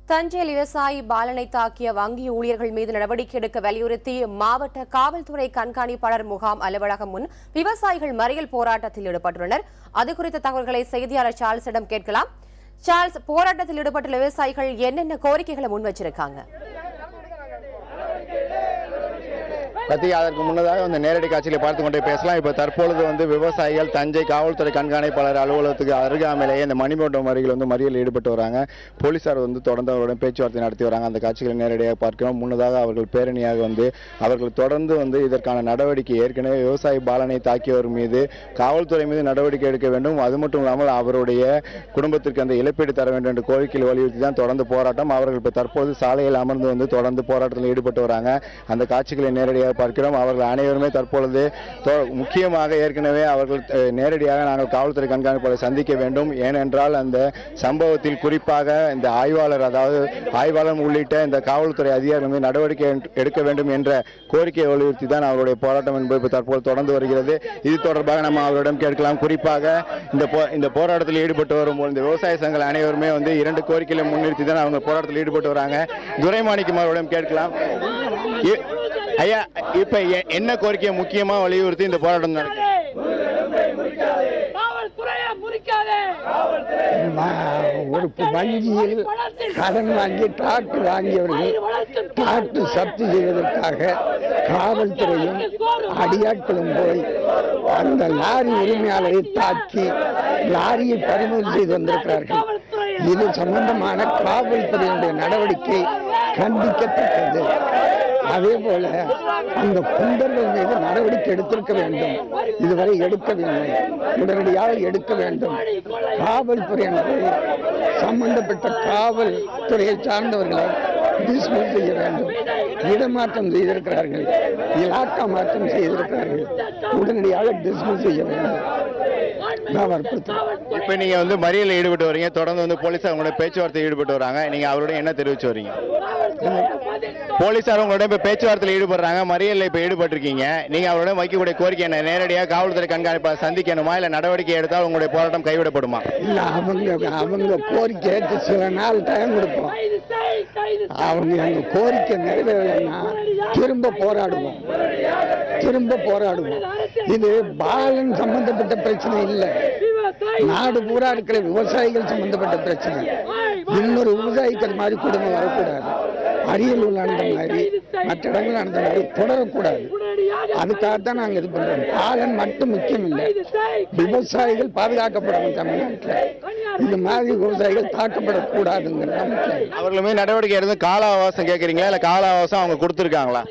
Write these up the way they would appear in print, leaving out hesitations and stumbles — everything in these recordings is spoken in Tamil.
தஞ்சையில் விவசாயி பாலனை தாக்கிய வங்கி ஊழியர்கள் மீது நடவடிக்கை எடுக்க வலியுறுத்தி மாவட்ட காவல்துறை கண்காணிப்பாளர் முகாம் அலுவலகம் முன் விவசாயிகள் மறியல் போராட்டத்தில் ஈடுபட்டுள்ளனர். அது குறித்த தகவல்களை செய்தியாளர் சார்ல்ஸிடம் கேட்கலாம். சார்ல்ஸ், போராட்டத்தில் ஈடுபட்டுள்ள விவசாயிகள் என்னென்ன கோரிக்கைகளை முன் வச்சிருக்காங்க? அதற்கு முன்னதாக நேரடி காட்சிகளை பார்த்து கொண்டே பேசலாம். இப்போ தற்பொழுது விவசாயிகள் தஞ்சை காவல்துறை கண்காணிப்பாளர் அலுவலகத்துக்கு அருகாமையிலேயே இந்த மணிமண்டபம் அருகில் மறியல் ஈடுபட்டு வராங்க. போலீசார் தொடர்ந்து அவருடன் பேச்சுவார்த்தை நடத்தி வராங்க. அந்த காட்சிகளை நேரடியாக பார்க்கிறோம். முன்னதாக அவர்கள் பேரணியாக அவர்கள் தொடர்ந்து இதற்கான நடவடிக்கை, ஏற்கனவே விவசாயி பாலனை தாக்கியவர் மீது காவல்துறை மீது நடவடிக்கை எடுக்க வேண்டும், அது மட்டும் இல்லாமல் அவருடைய குடும்பத்திற்கு அந்த இழப்பீடு தர வேண்டும் என்ற கோரிக்கையில் வலியுறுத்தி தான் தொடர்ந்து போராட்டம். அவர்கள் இப்போ தற்போது சாலையில் அமர்ந்து தொடர்ந்து போராட்டத்தில் ஈடுபட்டு வராங்க. அந்த காட்சிகளை நேரடியாக பார்க்கிறோம். அவர்கள் அனைவருமே தற்பொழுது முக்கியமாக ஏற்கனவே அவர்கள் நேரடியாக நாங்கள் காவல்துறை கண்காணிப்பாளரை சந்திக்க வேண்டும், ஏனென்றால் அந்த சம்பவத்தில் குறிப்பாக இந்த ஆய்வாளர் உள்ளிட்ட இந்த காவல்துறை அதிகாரிகள் மீது நடவடிக்கை எடுக்க வேண்டும் என்ற கோரிக்கையை வலியுறுத்தி தான் அவருடைய போராட்டம் என்பது தற்போது தொடர்ந்து வருகிறது. இது தொடர்பாக நம்ம அவரிடம் கேட்கலாம். குறிப்பாக இந்த போராட்டத்தில் ஈடுபட்டு வரும் இந்த விவசாய சங்கங்கள் அனைவருமே 2 கோரிக்கைகளை முன்னிறுத்தி தான் அவங்க போராட்டத்தில் ஈடுபட்டு வராங்க. துரைமாணிக்கம் அவரிடம் கேட்கலாம். ஐயா, இப்ப என்ன கோரிக்கையை முக்கியமா வலியுறுத்தி இந்த போராட்டம் நடக்குது? ஒரு வங்கியில் கடன் வாங்கி டிராக்டர் வாங்கியவர்கள் டிராக்டர் சப்தி செய்வதற்காக காவல்துறையும் அடியாட்களும் போய் அந்த லாரி உரிமையாளரை தாக்கி லாரியை பறிமுதல் செய்து வந்திருக்கிறார்கள். இது சம்பந்தமான காவல்துறையினுடைய நடவடிக்கை கண்டிக்கத்தக்கது. அதே போல அந்த குண்டர்கள் மீது நடவடிக்கை எடுத்திருக்க வேண்டும், இதுவரை எடுக்கவில்லை, உடனடியாக எடுக்க வேண்டும். காவல்துறையினரை சம்பந்தப்பட்ட காவல்துறையை சார்ந்தவர்களை டிஸ்மிஸ் செய்ய வேண்டும். இடமாற்றம் செய்திருக்கிறார்கள், இலாக்கா மாற்றம் செய்திருக்கிறார்கள், உடனடியாக டிஸ்மிஸ் செய்ய வேண்டும். இப்ப நீங்க மறியலில் ஈடுபட்டு வரீங்க, தொடர்ந்து போலீசார் உங்களோட பேச்சுவார்த்தை ஈடுபட்டு வராங்க. நீங்க அவரோட என்ன தெரிவிச்சு வரீங்க? போலீசார் உங்களோட இப்ப பேச்சுவார்த்தையில் ஈடுபடுறாங்க, மறியலில் இப்ப ஈடுபட்டிருக்கீங்க. நீங்க அவரோட வைக்கக்கூடிய கோரிக்கை என்ன? நேரடியாக காவல்துறை கண்காணிப்பாளர் சந்திக்கணுமா, இல்ல நடவடிக்கை எடுத்தால் உங்களுடைய போராட்டம் கைவிடப்படுமா? இல்ல, அவங்க கோரிக்கை சில நாள் டைம் கொடுப்போம். அவங்க அந்த கோரிக்கை நிறைவேறலைன்னா திரும்ப போராடுவோம். இது பாலன் சம்பந்தப்பட்ட பிரச்சனை இல்லை, நாடு பூரா இருக்கிற விவசாயிகள் சம்பந்தப்பட்ட பிரச்சனை. இன்னொரு விவசாயிக்கு அது மாதிரி குடும்பம் வரக்கூடாது. அரியலூர் நடந்த மாதிரி, மற்ற இடங்கள் நடந்த மாதிரி தொடரக்கூடாது. அதுக்காகத்தான் நாங்கள் இது பண்றோம். பாலன் மட்டும் முக்கியம் இல்லை, விவசாயிகள் பாதுகாக்கப்படணும். தமிழ்நாட்டில் இந்த மாதிரி விவசாயிகள் தாக்கப்படக்கூடாதுங்கிறது முக்கியம். அவர்களுமே நடவடிக்கை எடுத்து கால அவகாசம் கேட்கறீங்களா, இல்ல கால அவகாசம் அவங்க கொடுத்திருக்காங்களா?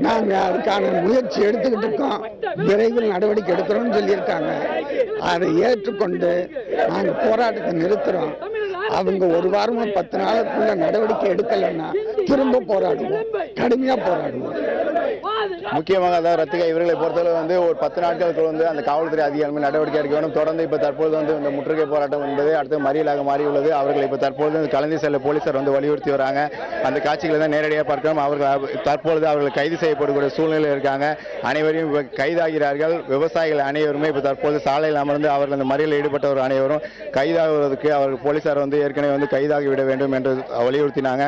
நாங்க அதுக்கான முயற்சி எடுத்துக்கிட்டு இருக்கோம். விரைவில் நடவடிக்கை எடுக்கிறோம்னு சொல்லியிருக்காங்க. அதை ஏற்றுக்கொண்டு நாங்க போராட்டத்தை நிறுத்துறோம். அவங்க 1 வாரமா 10 நாளுக்குள்ள நடவடிக்கை எடுக்கலைன்னா திரும்ப போராடுவோம், கடுமையா போராடுவோம். முக்கியமாக ரத்திகா இவர்களை பொறுத்தவரை ஒரு 10 நாட்களுக்கு அந்த காவல்துறை அதிகாரிகள் நடவடிக்கை எடுக்க வேண்டும். தொடர்ந்து இப்ப தற்போது இந்த முற்றுகை போராட்டம் என்பது அடுத்த மறியலாக மாறியுள்ளது. அவர்கள் இப்ப தற்போது கலந்து செல்ல போலீசார் வலியுறுத்தி வராங்க. அந்த காட்சிகளை தான் நேரடியாக பார்க்கிறோம். அவர்கள் கைது செய்யப்படக்கூடிய சூழ்நிலை இருக்காங்க. அனைவரையும் கைதாகிறார்கள். விவசாயிகள் அனைவருமே இப்ப தற்போது சாலையில் அமர்ந்து அவர்கள் அந்த மறியலில் ஈடுபட்டவர் அனைவரும் கைதாகுவதற்கு அவர்கள் போலீசார் ஏற்கனவே கைதாகி விட வேண்டும் என்று வலியுறுத்தினாங்க.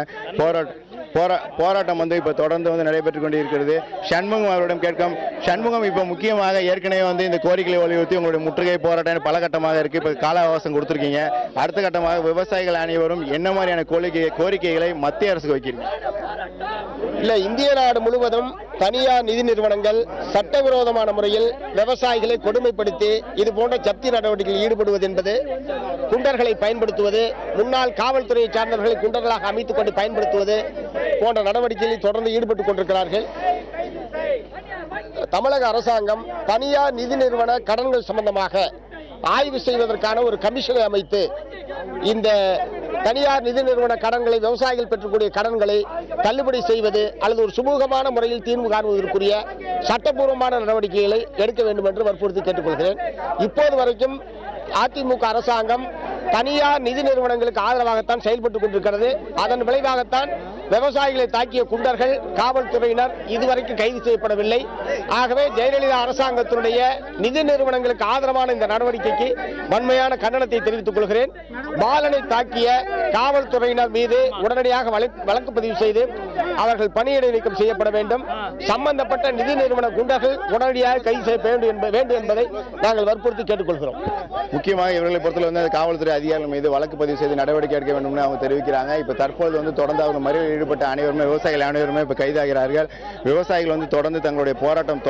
போராட்டம் இப்ப தொடர்ந்து நடைபெற்றுக் கொண்டிருக்கிறது. சண்முகம் அவரிடம் கேட்கும். சண்முகம், இப்ப முக்கியமாக ஏற்கனவே இந்த கோரிக்கையை வலியுறுத்தி உங்களுடைய முற்றுகை போராட்டம் பல கட்டமாக இருக்கு. இப்ப கால அவகாசம் கொடுத்திருக்கீங்க. அடுத்த கட்டமாக விவசாயிகள் அனைவரும் என்ன மாதிரியான கோரிக்கைகளை மத்திய அரசுக்கு வைக்கிறீங்க? இல்ல, இந்திய நாடு முழுவதும் தனியார் நிதி நிறுவனங்கள் சட்டவிரோதமான முறையில் விவசாயிகளை கொடுமைப்படுத்தி இது போன்ற ஜப்தி நடவடிக்கைகளில் ஈடுபடுவது என்பது, குண்டர்களை பயன்படுத்துவது, முன்னாள் காவல்துறையை சார்ந்தவர்களை குண்டர்களாக அமைத்துக் கொண்டு பயன்படுத்துவது போன்ற நடவடிக்கைகளில் தொடர்ந்து ஈடுபட்டுக் கொண்டிருக்கிறார்கள். தமிழக அரசாங்கம் தனியார் நிதி நிறுவன கடன்கள் சம்பந்தமாக ஆய்வு செய்வதற்கான ஒரு கமிஷனை அமைத்து இந்த தனியார் நிதி நிறுவன கடன்களை, விவசாயிகள் பெற்றக்கூடிய கடன்களை தள்ளுபடி செய்வது அல்லது ஒரு சுமூகமான முறையில் தீர்வு காணுவதற்குரிய சட்டப்பூர்வமான நடவடிக்கைகளை எடுக்க வேண்டும் என்று வற்புறுத்தி கேட்டுக்கொள்கிறேன். இப்போது வரைக்கும் அதிமுக அரசாங்கம் தனியார் நிதி நிறுவனங்களுக்கு ஆதரவாகத்தான் செயல்பட்டுக் கொண்டிருக்கிறது. அதன் விளைவாகத்தான் விவசாயிகளை தாக்கிய குண்டர்கள் காவல்துறையினர் இதுவரைக்கும் கைது செய்யப்படவில்லை. ஆகவே ஜெயலலிதா அரசாங்கத்தினுடைய நிதி நிறுவனங்களுக்கு ஆதரவான இந்த நடவடிக்கைக்கு வன்மையான கண்டனத்தை தெரிவித்துக் கொள்கிறேன். பாலனை தாக்கிய காவல்துறையினர் மீது உடனடியாக வழக்கு பதிவு செய்து அவர்கள் பணியிடை நீக்கம் செய்யப்பட வேண்டும். சம்பந்தப்பட்ட நிதி நிறுவன குண்டர்கள் உடனடியாக கைது செய்ய வேண்டும் என்பதை நாங்கள் வற்புறுத்தி கேட்டுக்கொள்கிறோம். முக்கியமாக இவர்களை பொறுத்தவரை வந்து காவல்துறை அதிகாரிகள் மீது வழக்கு பதிவு செய்து நடவடிக்கை எடுக்க வேண்டும் என்று அவங்க தெரிவிக்கிறாங்க. இப்ப தற்போது வந்து தொடர்ந்து அவர் மறியலில் ஈடுபட்ட அனைவருமே விவசாயிகள் அனைவருமே இப்ப கைதாகிறார்கள். விவசாயிகள் வந்து தொடர்ந்து தங்களுடைய போராட்டம்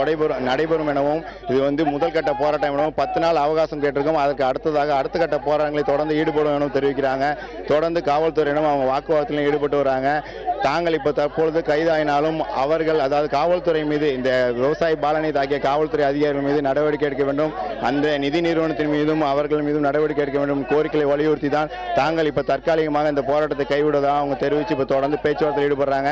நடைபெறும் எனவும் இது வந்து முதல் கட்ட போராட்டம் எனவும் 10 நாள் அவகாசம் கேட்டிருக்கோம். அதற்கு அடுத்ததாக அடுத்த கட்ட போராட்டங்களை தொடர்ந்து ஈடுபடும் எனவும் தெரிவிக்கிறாங்க. தொடர்ந்து காவல்துறையினரும் அவங்க வாக்குவாதத்திலும் ஈடுபட்டு வராங்க. தாங்கள் இப்ப தற்பொழுது கைதாயினாலும் அவர்கள் அதாவது காவல்துறை மீது இந்த விவசாயி பாலனை தாக்கிய காவல்துறை அதிகாரிகள் மீது நடவடிக்கை எடுக்க வேண்டும், அந்த நிதி நிறுவனத்தின் மீதும் அவர்கள் மீதும் நடவடிக்கை எடுக்க வேண்டும் கோரிக்கையை வலியுறுத்தி தான் தாங்கள் இப்ப தற்காலிகமாக இந்த போராட்டத்தை கைவிடுவதாக அவங்க தெரிவித்து இப்ப தொடர்ந்து பேச்சுவார்த்தையில் ஈடுபடுறாங்க.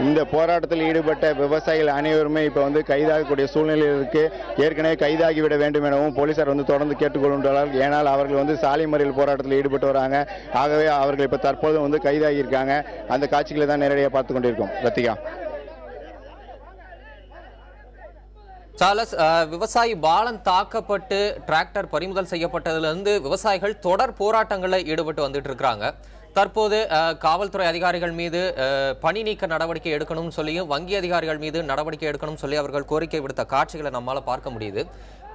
இந்த போராட்டத்தில் ஈடுபட்ட விவசாயிகள் அனைவருமே இப்ப வந்து கைதாகக்கூடிய சூழ்நிலையில் இருக்கு. ஏற்கனவே கைதாகிவிட வேண்டும் எனவும் போலீசார் வந்து தொடர்ந்து கேட்டுக்கொள்கின்றனர். ஏனால் அவர்கள் வந்து சாலை மறியல் போராட்டத்தில் ஈடுபட்டு வராங்க. ஆகவே அவர்கள் இப்ப தற்போது வந்து கைதாகி இருக்காங்க. அந்த காட்சிகளை தான் நேரடியாக பார்த்துக் கொண்டிருக்கோம். ரத்திகா. சார்லஸ், விவசாயி பாலன் தாக்கப்பட்டு டிராக்டர் பறிமுதல் செய்யப்பட்டதிலிருந்து விவசாயிகள் தொடர் போராட்டங்களில் ஈடுபட்டு வந்துட்டு இருக்கிறாங்க. தற்போது காவல்துறை அதிகாரிகள் மீது பணி நீக்க நடவடிக்கை எடுக்கணும்னு சொல்லியும் வங்கி அதிகாரிகள் மீது நடவடிக்கை எடுக்கணும்னு சொல்லி அவர்கள் கோரிக்கை விடுத்த காட்சிகளை நம்மால பார்க்க முடியுது.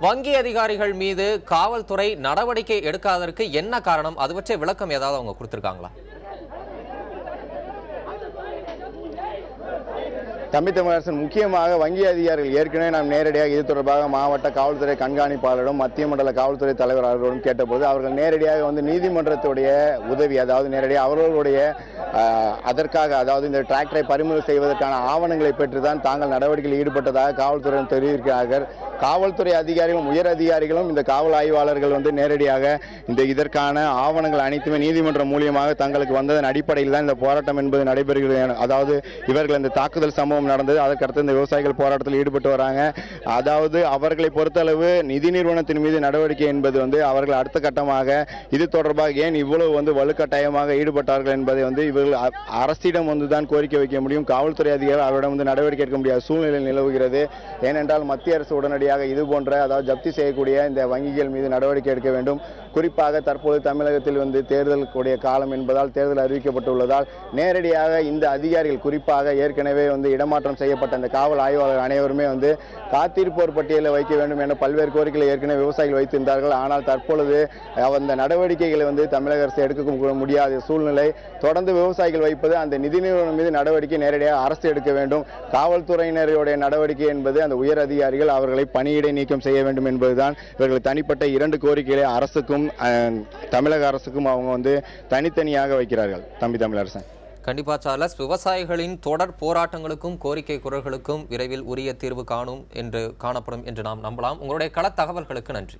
வங்கி அதிகாரிகள் மீது காவல்துறை நடவடிக்கை எடுக்காததற்கு என்ன காரணம்? அது பற்றிய விளக்கம் ஏதாவது அவங்க கொடுத்திருக்காங்களா? தம்பி தமிழரசன், முக்கியமாக வங்கி அதிகாரிகள் ஏற்கனவே நாம் நேரடியாக இது தொடர்பாக மாவட்ட காவல்துறை கண்காணிப்பாளரும் மத்திய மண்டல காவல்துறை தலைவர் அவர்களும் கேட்டபோது அவர்கள் நேரடியாக வந்து நீதிமன்றத்துடைய உதவி அதாவது நேரடியாக அவர்களுடைய அதற்காக அதாவது இந்த டிராக்டரை பறிமுதல் செய்வதற்கான ஆவணங்களை பெற்றுதான் தாங்கள் நடவடிக்கையில் ஈடுபட்டதாக காவல்துறையினர் தெரிவிக்கிறார்கள். காவல்துறை அதிகாரிகளும் உயர் அதிகாரிகளும் இந்த காவல் ஆய்வாளர்கள் வந்து நேரடியாக இதற்கான ஆவணங்கள் அனைத்துமே நீதிமன்றம் மூலியமாக தங்களுக்கு வந்ததன் அடிப்படையில் தான் இந்த போராட்டம் என்பது நடைபெறுகிறது. அதாவது இவர்கள் இந்த தாக்குதல் சம்பவம் நடந்தது, அதற்கடுத்து இந்த விவசாயிகள் போராட்டத்தில் ஈடுபட்டு வராங்க. அதாவது அவர்களை பொறுத்தளவு நிதி நிறுவனத்தின் மீது நடவடிக்கை என்பது வந்து அவர்கள் அடுத்த கட்டமாக இது தொடர்பாக ஏன் இவ்வளவு வந்து வலுக்கட்டாயமாக ஈடுபட்டார்கள் என்பதை வந்து இவர்கள் அரசிடம் வந்துதான் கோரிக்கை வைக்க முடியும். காவல்துறை அதிகாரிகள் அவரிடம் வந்து நடவடிக்கை எடுக்க முடியாத சூழ்நிலை நிலவுகிறது. ஏனென்றால் மத்திய அரசு உடனடியாக இது போன்ற அதாவது ஜப்தி செய்யக்கூடிய இந்த வங்கிகள் மீது நடவடிக்கை எடுக்க வேண்டும். குறிப்பாக தற்போது தமிழகத்தில் வந்து தேர்தல் கூடிய காலம் என்பதால் தேர்தல் அறிவிக்கப்பட்டுள்ளதால் நேரடியாக இந்த அதிகாரிகள் குறிப்பாக ஏற்கனவே வந்து இடமாற்றம் செய்யப்பட்ட அந்த காவல் ஆய்வாளர் அனைவருமே வந்து காத்திருப்போர் பட்டியலில் வைக்க வேண்டும் என்ற பல்வேறு கோரிக்கைகளை ஏற்கனவே விவசாயிகள் வைத்திருந்தார்கள். ஆனால் தற்பொழுது அந்த நடவடிக்கைகளை வந்து தமிழக அரசு எடுக்க முடியாத சூழ்நிலை. தொடர்ந்து விவசாயிகள் வைப்பது அந்த நிதி நிறுவனம் மீது நடவடிக்கை நேரடியாக அரசு எடுக்க வேண்டும். காவல்துறையினருடைய நடவடிக்கை என்பது அந்த உயர் அதிகாரிகள் அவர்களை பணியிடை நீக்கம் செய்ய வேண்டும் என்பதுதான் இவர்கள் தனிப்பட்ட 2 கோரிக்கைகளை அரசுக்கும் தமிழக அரசுக்கும் அவங்க வந்து தனித்தனியாக வைக்கிறார்கள். தம்பி தமிழரசன். கண்டிப்பா சார்லஸ், விவசாயிகளின் தொடர் போராட்டங்களுக்கும் கோரிக்கை குரல்களுக்கும் விரைவில் உரிய தீர்வு காணப்படும் என்று நாம் நம்பலாம். உங்களுடைய கள தகவல்களுக்கு நன்றி.